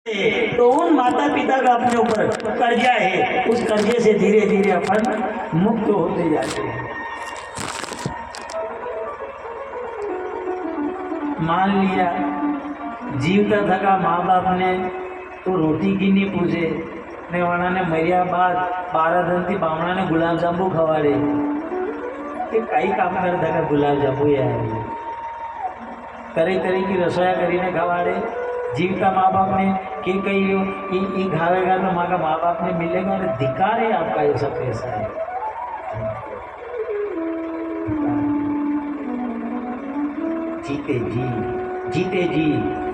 तो उन माता पिता का अपने ऊपर कर्जा है, उस कर्जे से धीरे धीरे अपन मुक्त होते जाते हैं। मान लिया जीवता थका माँ बाप ने तो रोटी की नहीं पूछे ने वना ने मरिया बाद 12 दिन थी बामणा ने गुलाब जांबू खवाड़े कि कई काम कर थका गुलाब जांबू यार तरह तरह की रसोया करीने खवाड़े। जीवता माँ बाप ने कि कई खावेगा तो माँ का माँ बाप ने मिलेगा, और धिक्कार है आपका ये सब पैसा है। जीते जी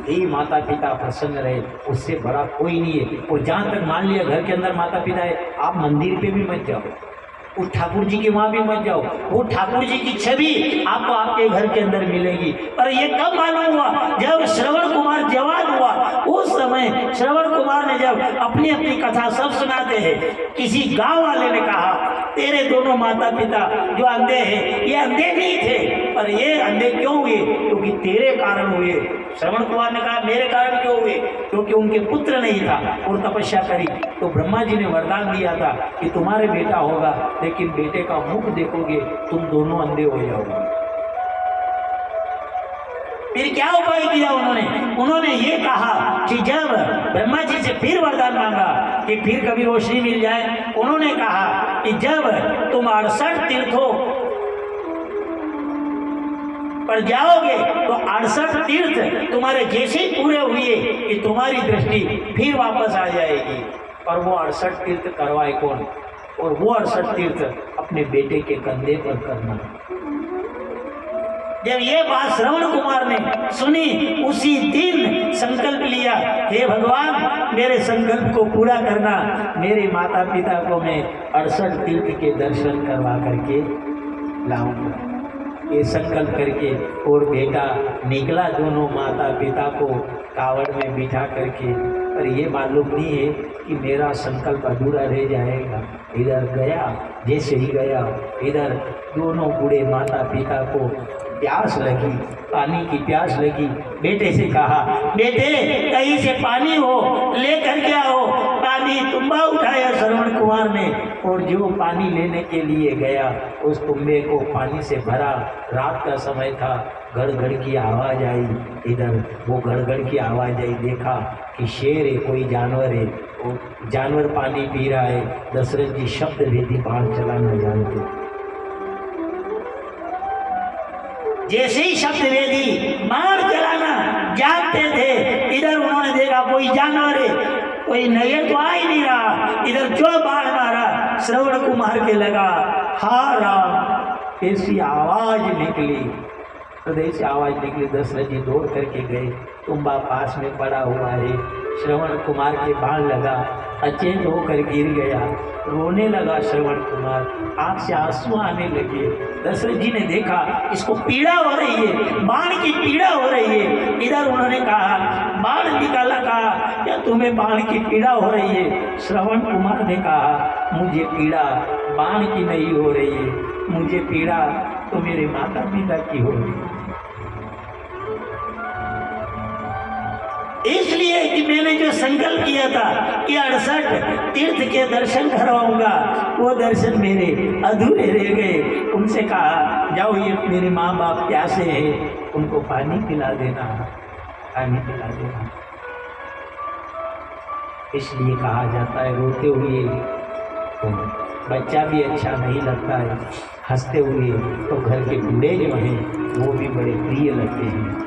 यही माता पिता प्रसन्न रहे, उससे बड़ा कोई नहीं है। और जहाँ तक मान लिया घर के अंदर माता पिता है, आप मंदिर पे भी मत जाओ, उस ठाकुर जी के वहाँ भी मत जाओ, वो ठाकुर जी की छवि आपको आपके घर के अंदर मिलेगी। पर ये कब मालूम हुआ? जब श्रवण कुमार जवान हुआ, उस समय श्रवण कुमार ने जब अपनी अपनी कथा सब सुनाते हैं, किसी गांव वाले ने कहा तेरे दोनों माता पिता जो अंधे हैं ये अंधे नहीं थे, पर ये अंधे क्यों हुए? क्योंकि तेरे कारण हुए। श्रवण कुमार ने कहा मेरे कारण क्यों हुए? क्योंकि उनके पुत्र नहीं था और तपस्या करी, तो ब्रह्मा जी ने वरदान दिया था कि तुम्हारे बेटा होगा, लेकिन बेटे का मुख देखोगे तुम दोनों अंधे हो जाओगे। फिर क्या उपाय किया उन्होंने ये कहा कि जब ब्रह्मा जी से फिर वरदान मांगा कि फिर कभी रोशनी मिल जाए, उन्होंने कहा कि जब तुम 68 तीर्थों पर जाओगे तो 68 तीर्थ तुम्हारे जैसे ही पूरे हुए कि तुम्हारी दृष्टि फिर वापस आ जाएगी। और वो 68 तीर्थ करवाए कौन? और वो 68 तीर्थ अपने बेटे के कंधे पर करना। जब ये बात श्रवण कुमार ने सुनी, उसी दिन संकल्प लिया, हे भगवान मेरे संकल्प को पूरा करना, मेरे माता पिता को मैं 68 तीर्थ के दर्शन करवा करके लाऊंगा। ये संकल्प करके और बेटा निकला दोनों माता पिता को कावड़ में बिठा करके। पर ये मालूम नहीं है कि मेरा संकल्प अधूरा रह जाएगा। इधर गया, जैसे ही गया इधर दोनों बूढ़े माता पिता को प्यास लगी, पानी की प्यास लगी। बेटे से कहा बेटे कहीं से पानी हो लेकर के आओ। पानी तुम्बा उठाया श्रवण कुमार ने, और जो पानी लेने के लिए गया उस कुंबे को पानी से भरा। रात का समय था, गड़गड़ की आवाज़ आई। इधर वो गड़गड़ की आवाज़ आई, देखा कि शेर है, कोई जानवर है, वो जानवर पानी पी रहा है। दशरथ जी शब्द भेदी बाण चलाना जानते, जैसे ही शब्द वेदी बाण चलाना जानते थे। इधर उन्होंने देखा कोई जानवर है, कोई नजर तो आ ही नहीं रहा। इधर जो बाण मारा श्रवण कुमार के लगा, हा राम, ऐसी आवाज निकली, हृदय से आवाज निकली। दशरथ जी दौड़ करके गए, तुम्बा पास में पड़ा हुआ है। श्रवण कुमार के बाण लगा, अचेत होकर गिर गया, रोने लगा श्रवण कुमार, आंख से आंसू आने लगे। दशरथ जी ने देखा इसको पीड़ा हो रही है, बाण की पीड़ा हो रही है। इधर उन्होंने कहा, बाण निकाला, कहा क्या तुम्हें बाण की पीड़ा हो रही है? श्रवण कुमार ने कहा मुझे पीड़ा बाण की नहीं हो रही है, मुझे पीड़ा तो मेरे माता पिता की हो रही है। इसलिए कि मैंने जो संकल्प किया था कि 68 तीर्थ के दर्शन करवाऊंगा, वो दर्शन मेरे अधूरे रह गए। उनसे कहा जाओ ये मेरे माँ बाप प्यासे हैं, उनको पानी पिला देना, पानी पिला देना। इसलिए कहा जाता है रोते हुए तो बच्चा भी अच्छा नहीं लगता है, हंसते हुए तो घर के बूढ़े जो हैं वो भी बड़े प्रिय लगते हैं।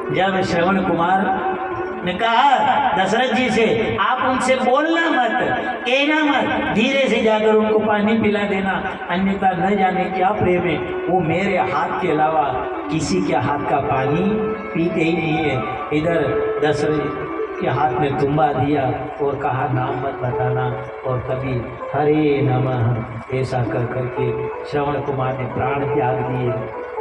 जब श्रवण कुमार ने कहा दशरथ जी से, आप उनसे बोलना मत, कहना मत, धीरे से जाकर उनको पानी पिला देना, अन्यथा न जाने क्या प्रेम है, वो मेरे हाथ के अलावा किसी के हाथ का पानी पीते ही नहीं है। इधर दशरथ के हाथ में तुम्बा दिया और कहा नाम मत बताना, और कभी हरे नमः ऐसा कर करके श्रवण कुमार ने प्राण त्याग दिए।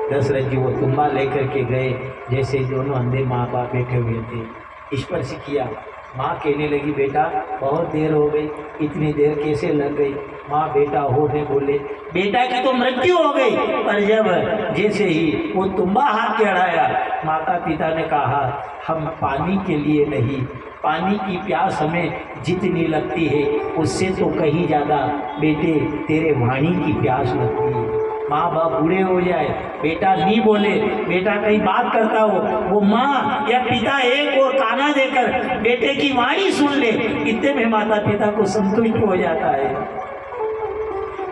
दशरथ जी वो तुम्बा लेकर के गए, जैसे दोनों अंधे माँ बाप बैठे हुए थे, स्पर्श किया माँ कहने लगी बेटा बहुत देर हो गई, इतनी देर कैसे लग गई? माँ बेटा होने बोले बेटा की तो मृत्यु हो गई, पर जब जैसे ही वो तुम्बा हाथ चढ़ाया माता पिता ने कहा हम पानी के लिए नहीं, पानी की प्यास हमें जितनी लगती है उससे तो कहीं ज़्यादा बेटे तेरे वाणी की प्यास लगती है। माँ बाप बूढ़े हो जाए, बेटा नहीं बोले, बेटा कहीं बात करता हो, वो माँ या पिता एक और काना देकर बेटे की वाणी सुन ले, इतने में माता पिता को संतुष्ट हो जाता है।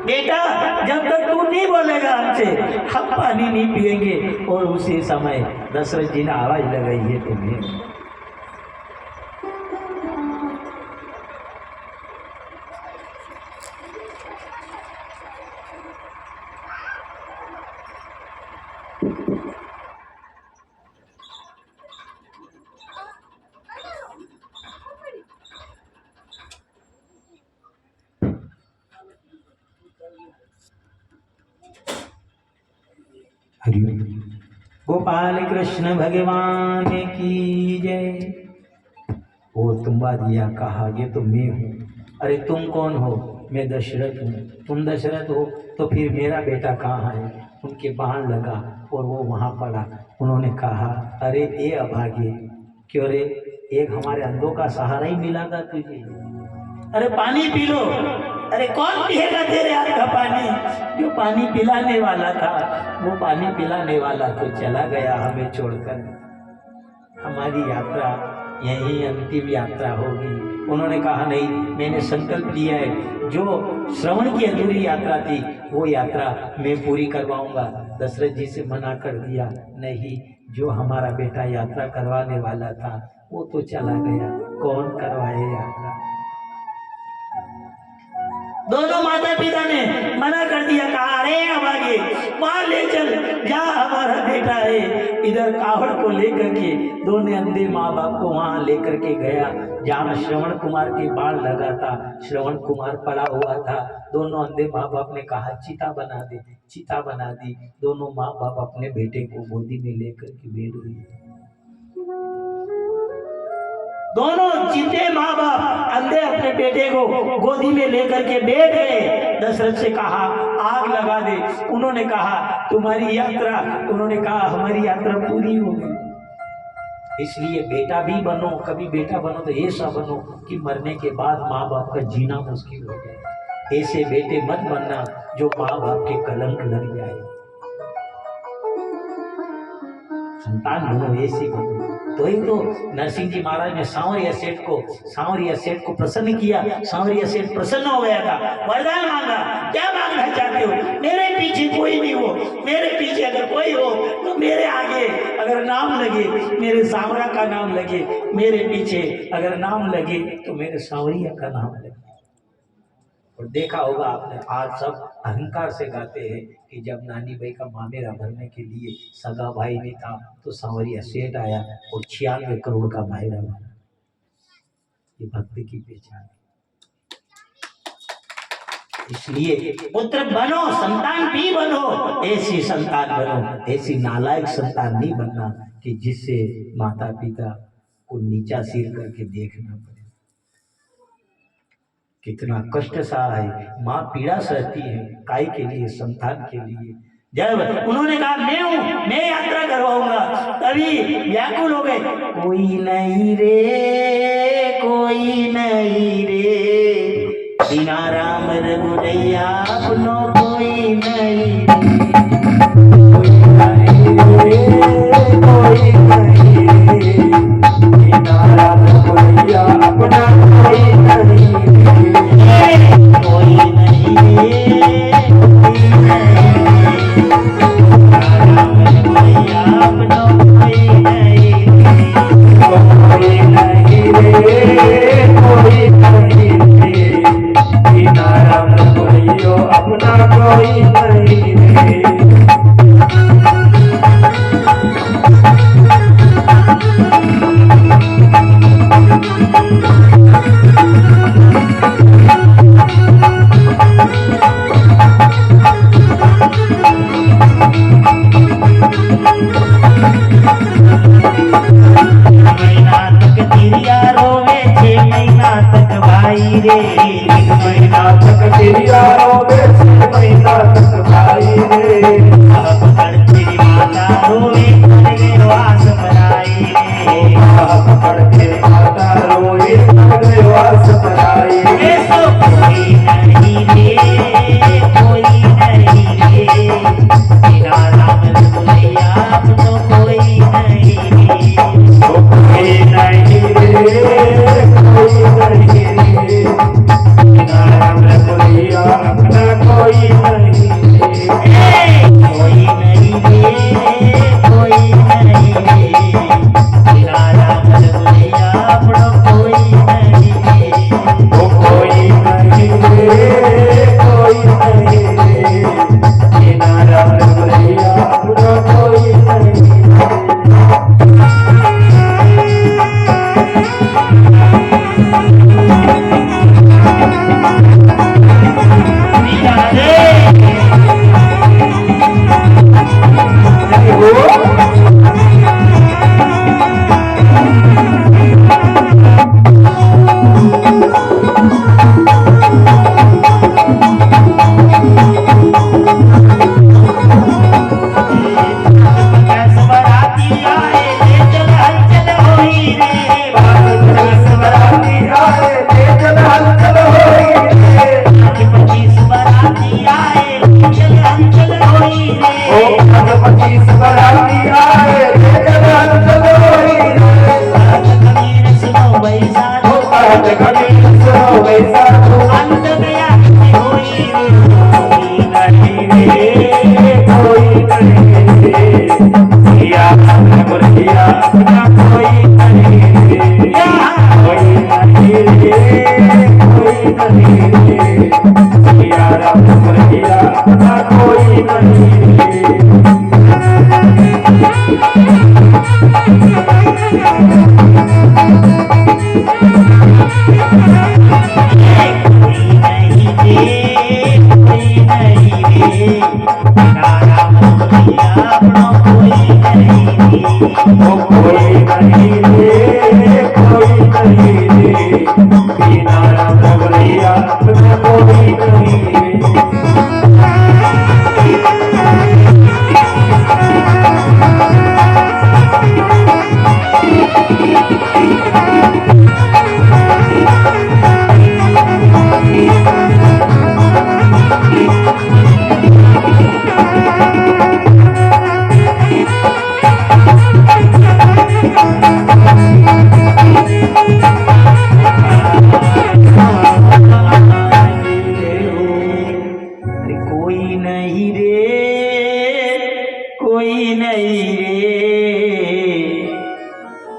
बेटा जब तक तू नहीं बोलेगा हमसे हम पानी नहीं पिएंगे। और उसी समय दशरथ जी ने आवाज लगाई है तुम्हें। गोपाल कृष्ण भगवान की जय। वो तुम्बा दिया, कहा ये तो मैं हूँ। अरे तुम कौन हो? मैं दशरथ हूँ। तुम दशरथ हो तो फिर मेरा बेटा कहाँ है? उनके बाण लगा और वो वहाँ पड़ा। उन्होंने कहा अरे ये अभागे, क्यों रे, एक हमारे अंधों का सहारा ही मिला था तुझे, अरे पानी पी लो। अरे कौन पिएगा तेरे हाथ का पानी? जो पानी पिलाने वाला था वो पानी पिलाने वाला तो चला गया हमें छोड़कर। हमारी यात्रा यही अंतिम यात्रा होगी। उन्होंने कहा नहीं, मैंने संकल्प लिया है, जो श्रवण की अधूरी यात्रा थी वो यात्रा मैं पूरी करवाऊंगा। दशरथ जी से मना कर दिया, नहीं, जो हमारा बेटा यात्रा करवाने वाला था वो तो चला गया, कौन करवाए यात्रा? दोनों माता पिता ने मना कर दिया, कहा अरे अभागे वहां ले चल, जहाँ हमारा बेटा है। इधर कावड़ को लेकर के दोनों अंधे माँ बाप को वहां लेकर के गया जहाँ श्रवण कुमार के बाण लगा था। श्रवण कुमार पड़ा हुआ था। दोनों अंधे माँ बाप ने कहा चिता बना दे, चिता बना दी। दोनों माँ बाप अपने बेटे को गोदी में लेकर के बैठ गए। दोनों चिते माँ बाप अंधे अपने बेटे को गोदी में लेकर के बैठ गए। दशरथ से कहा आग लगा दे। उन्होंने कहा तुम्हारी यात्रा, उन्होंने कहा हमारी यात्रा पूरी हो गई। इसलिए बेटा भी बनो, कभी बेटा बनो तो ऐसा बनो कि मरने के बाद माँ बाप का जीना मुश्किल हो जाए। ऐसे बेटे मत बनना जो माँ बाप के कलंक लग जाए। संतान बनो, ऐसी बनो। तो ही तो नरसिंह जी महाराज ने सांवरिया सेठ को प्रसन्न किया। सांवरिया सेठ प्रसन्न हो गया था, वरदान मांगा, क्या मांगना चाहते हो? मेरे पीछे कोई नहीं हो, मेरे पीछे अगर कोई हो तो मेरे आगे अगर नाम लगे, मेरे सांवरा का नाम लगे, मेरे पीछे अगर नाम लगे तो मेरे सांवरिया का नाम लगे। और देखा होगा आपने, आज सब अहंकार से गाते हैं कि जब नानी भाई का मामेरा भरने के लिए सगा भाई नहीं था तो सांवरिया सेठ आया और 96 करोड़ का मायरा भरा। ये भक्ति की पहचान है। इसलिए पुत्र बनो, संतान भी बनो, ऐसी संतान बनो, ऐसी नालायक संतान नहीं बनना कि जिससे माता पिता को नीचा सिर करके देखना पड़े। कितना कष्ट सहा है, माँ पीड़ा सहती है, काय के लिए? संतान के लिए। जब उन्होंने कहा मैं हूँ, मैं यात्रा करवाऊंगा, तभी व्याकुल हो गए। कोई नहीं रे, कोई नहीं रे, बिना राम रघुरैया अपनो कोई नहीं रे, कोई नहीं रे, बिना राम रघुरैया अपना कोई नहीं रे, कोई नहीं रे, अपना कोई नहीं रे। रे, 3 महीना तक तेरी रोवे, 6 महीना तक भाई रे। पकड़ तेरी माता रोवे, कर गए वास पराई रे। पकड़ के माता रोवे, कर गए वास पराई रे। कोई नहीं रे, कोई नहीं रे, बिना राम रघुरैया अपनो कोई नहीं रे। कोई नहीं रे, कोई नहीं रे, बिना राम रघुरैया अपना कोई नहीं रे। कोई नहीं रे, कोई नहीं रे, बिना राम रघुरैया अपना कोई नहीं रे। कोई नहीं रे, कोई नहीं रे, बिना राम रघुरैया अपना कोई नहीं रे।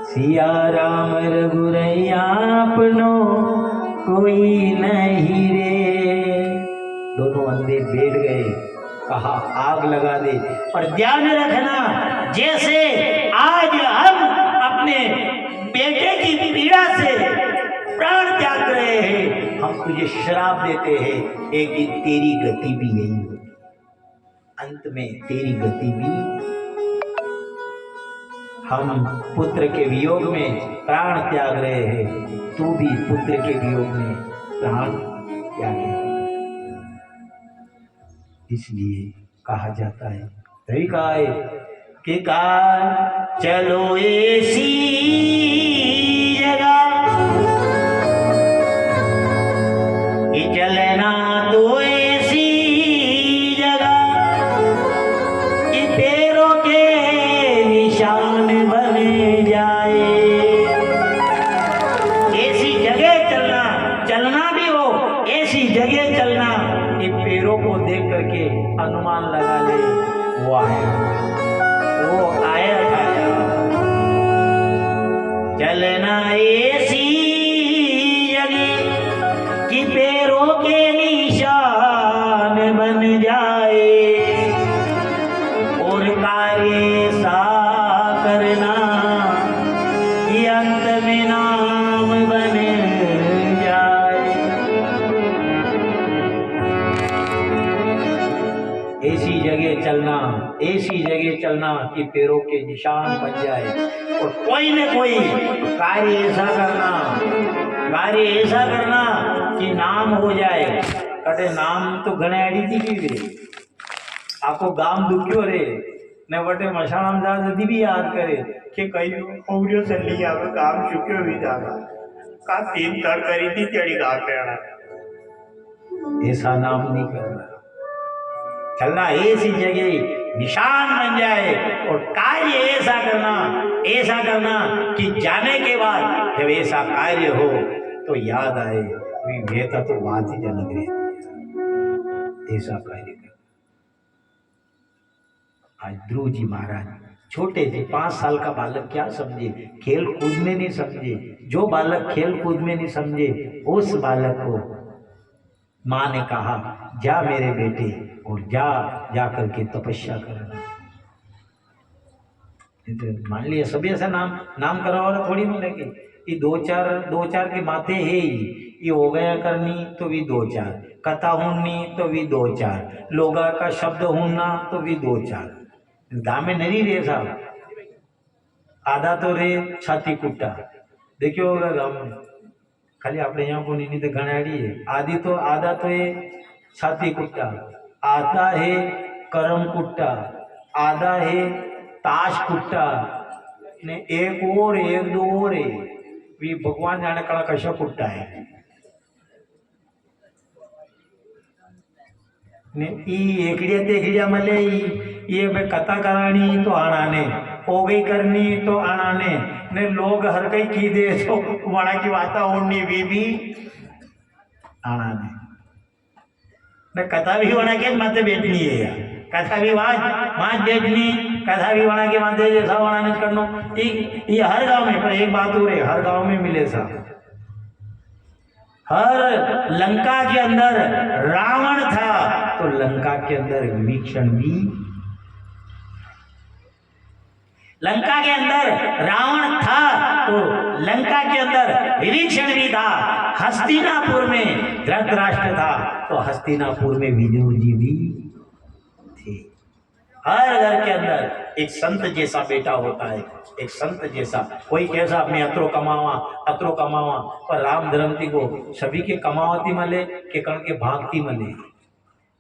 सिया राम रघुरैया अपनो कोई नहीं रे। दोनों अंधे बैठ गए, कहा आग लगा दे। और ध्यान रखना, जैसे आज हम अपने बेटे की पीड़ा से प्राण त्याग रहे हैं, हम तुझे श्राप देते हैं, एक दिन तेरी गति भी यही होगी। अंत में तेरी गति भी, हम पुत्र के वियोग में प्राण त्याग रहे हैं, तू भी पुत्र के वियोग में प्राण त्यागे। इसलिए कहा जाता है, तभी कहा है कि कार चलो ऐसी जगह कि चलना तो ऐसी जगह कि पैरों के निशान बन जाए। ऐसी जगह चलना, चलना भी हो ऐसी जगह चलना कि पैरों को देख करके अनुमान लगा ले वो आया, वो आया आया। चलना ऐसी जगह कि पैरों के निशान बन जाए, और कार्य सा करना कि अंत में नाम बन जाए। ऐसी जगह चलना, ऐसी जगह चलना कि पैरों के निशान बन जाए, और कोई न कोई कार्य ऐसा करना, कार्य ऐसा करना कि नाम हो जाए। कटे नाम तो घणे अड़ी थी भी आखो गाम दुख्यो रे ने वटे मशाणाम जा जदी भी याद करे कि कई औरियो चली आवे काम चुक्यो भी जागा का तीन तड़ करी थी तेरी गाल पे आना। ऐसा नाम नहीं करना, चलना ऐसी जगह निशान बन जाए और कार्य ऐसा करना कि जाने के बाद जब ऐसा कार्य हो तो याद आए बेहतर तो बात ही जनक रहती। ऐसा कार्य कर। आज ध्रुव जी महाराज छोटे थे, 5 साल का बालक क्या समझे, खेल कूद में नहीं समझे। जो बालक खेल कूद में नहीं समझे उस बालक को माँ ने कहा जा मेरे बेटे और जा करके तपस्या करना। तो मान लिया सभी ऐसा नाम करा और थोड़ी मिलेगी। ये दो चार के माथे है ही, ये हो गया करनी तो भी 2-4 कथा होनी तो भी 2-4 लोगा का शब्द होना तो भी 2-4 गाँव में नहीं रे साहब। आधा तो रे छाती कुट्टा देखियो होगा गाँव में, खाली अपने यहाँ को नहीं तो घनाड़ी है। आधा तो है छाती कुट्टा, आधा है करम कुट्टा, आधा है ताश कुट्टा ने एक दो और है भी भगवान जाने कड़ा कशा कुट्टा है ने ई एकड़िया मले ये मैं कथा करानी तो आना हो गई करनी तो आना ने लोग हर कई की दे तो वड़ा की वाता होनी भी आना ने कथा भी वड़ा के माथे बैठनी है यार, कथा भी वहां बैठनी, कथा भी वड़ा के माथे जैसा वड़ा नहीं करना। ये हर गांव में, पर एक बात हो रही हर गांव में मिले साहब। हर लंका के अंदर रावण था तो लंका के अंदर विभीषण भी, लंका के अंदर रावण था तो लंका के अंदर विभीषण भी था। हस्तिनापुर में धृतराष्ट्र था तो हस्तिनापुर में विदुर जी भी थे। हर घर के अंदर एक संत जैसा बेटा होता है, एक संत जैसा कोई कैसा अपने अत्रो कमावा पर राम धर्मती को सभी के कमावती मले के कण के भागती मले।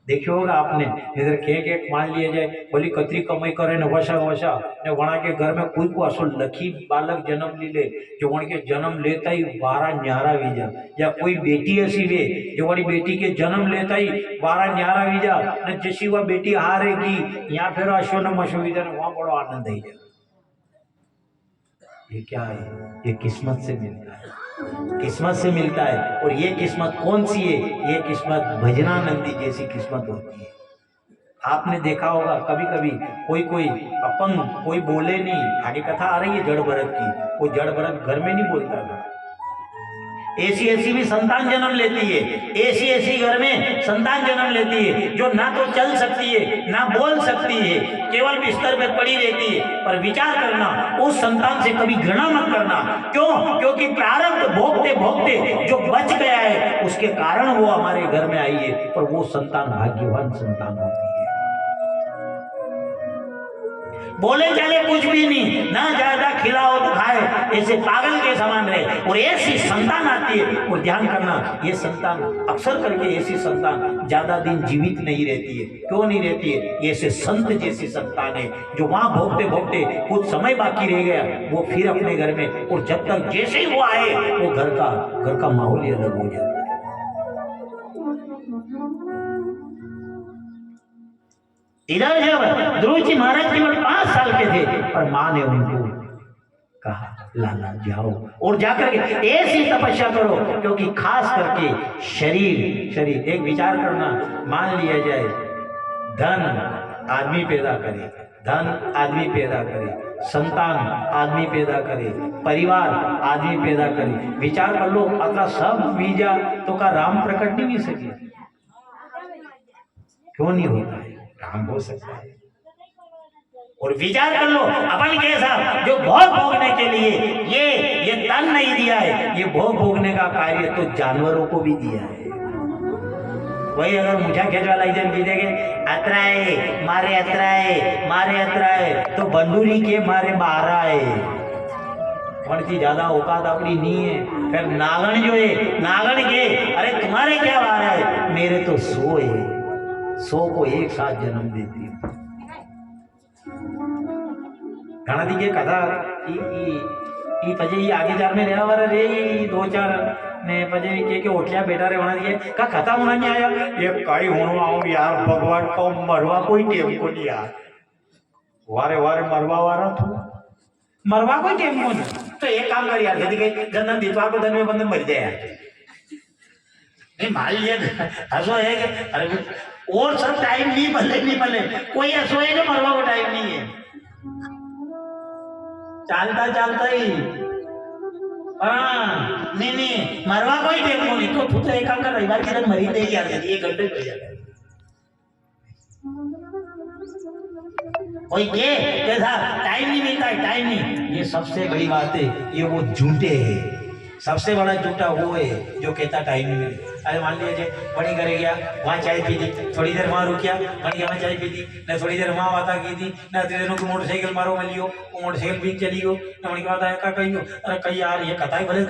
देखियो होगा आपने इधर के मान लिया जाए बोली कतरी कमाई करे न वशा ने वणा के घर में कोई को असो लखी बालक जन्म ली ले जो वण के जन्म लेता ही 12 न्यारा वीजा, या कोई बेटी ऐसी वे जो वाली बेटी के जन्म लेता ही 12 न्यारा वीजा ने जैसी वह बेटी हारेगी या फिर अशो न मशो वीजा ने वहां बड़ो आनंद आई जाए। ये क्या है? ये किस्मत से मिलता है, किस्मत से मिलता है। और ये किस्मत कौन सी है? ये किस्मत भजनानंदी जैसी किस्मत होती है। आपने देखा होगा कभी कभी कोई अपंग कोई बोले नहीं, आगे कथा आ रही है जड़ भरत की, वो जड़ भरत घर में नहीं बोलता था, ऐसी भी संतान जन्म लेती है, ऐसी घर में संतान जन्म लेती है जो ना तो चल सकती है ना बोल सकती है, केवल बिस्तर में पड़ी रहती है। पर विचार करना उस संतान से कभी घृणा मत करना। क्यों? क्योंकि प्रारब्ध भोगते भोगते जो बच गया है उसके कारण वो हमारे घर में आई है, पर वो संतान भाग्यवान संतान होती है। बोले चले कुछ भी नहीं, ना ज्यादा खिलाओ तो खाए, ऐसे पागल के समान रहे। और ऐसी संतान आती है, और ध्यान करना ये संतान अक्सर करके ऐसी संतान ज्यादा दिन जीवित नहीं रहती है। क्यों नहीं रहती है? ऐसे संत जैसी संतान है जो वहां भोगते भोगते कुछ समय बाकी रह गया वो फिर अपने घर में, और जब तक जैसे ही वो आए वो घर का माहौल ही अलग हो जाता है। इधर जब ध्रुव जी महाराज केवल 5 साल के थे, पर माँ ने उनको कहा लाला जाओ और जाकर के ऐसी तपस्या करो, क्योंकि खास करके शरीर एक विचार करना, मान लिया जाए धन आदमी पैदा करे, धन आदमी पैदा करे, संतान आदमी पैदा करे, परिवार आदमी पैदा करे, विचार कर लो अतः सब बीजा तो का राम प्रकट नहीं सके। क्यों नहीं होता है? काम हो सकता है। और विचार कर लो अपन कैसा जो भोग भोगने के लिए ये तन नहीं दिया है, ये भोग भोगने का कार्य तो जानवरों को भी दिया है। वही अगर मुझा खेच वाला इधर की देखे अतराए मारे अतराए तो बंदूरी के मारे मारा है। ज्यादा औकात अपनी नहीं है, फिर नागण जो है नागण के अरे तुम्हारे क्या बार है, मेरे तो 100 है, 100 को एक साथ जन्म देती है। घना दी कथा ई पजे ई आगे जार में रहने वाला रे 2-4 ने पजे के ओठिया बेटा रे होना दिए का कथा होना नहीं आया ये कई होनो आऊं यार भगवान को मरवा कोई टेम को नहीं यार वारे वारे मरवा वारा तू मरवा कोई टेम को नहीं तो एक काम कर यार यदि कहीं जन्म दितवा को धन में बंधन मर जाए यार नहीं मान लिया हसो है कि अरे और सब टाइम नहीं भले कोई ऐसो है जो मरवा को टाइम नहीं है चालता ही हाँ नहीं मरवा कोई टेम को नहीं तो तू तो एक काम कर रविवार के दिन मरी देगी यार यदि 1 घंटे हो जाएगा कोई के जैसा टाइम नहीं मिलता है टाइम नहीं ये सबसे बड़ी बात है ये वो झूठे है सबसे बड़ा झूठा वो है जो कहता टाइम नहीं मिले अरे मान लीजिए बड़ी करे गया वहाँ चाय पी दी थोड़ी देर वहाँ रुकिया बड़ी वहाँ चाय पी दी न थोड़ी देर वहाँ बात की थी न दिनों की मोटरसाइकिल मारो मिलियो वो मोटरसाइकिल भी चली गो न बड़ी बात आया कही अरे कही यार ये कथा ही भले